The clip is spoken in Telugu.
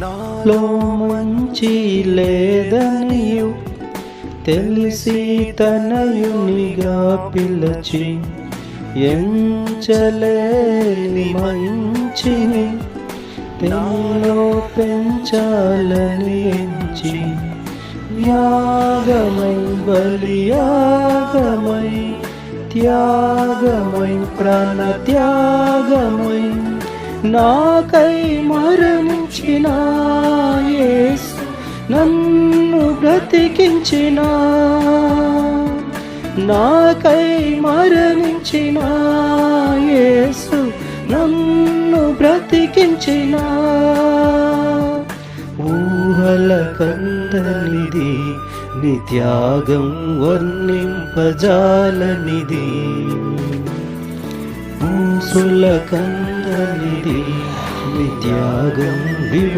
నాలో మంచి లేదనియు తెలిసి తనయునిగా పిలచి ఎంచలేని మంచిని నాలో పెంచాలని ఎంచి యాగమై బలియాగమై త్యాగమై ప్రాణ త్యాగమై నాకై మరణించిన యేసు నన్ను బ్రతికించిన నాకై మరణించిన యేసు నన్ను బ్రతికించిన ఊహల కందనిది నీ త్యాగం వర్ణింపజాలనిది ఊసుల కందనిది నీ త్యాగం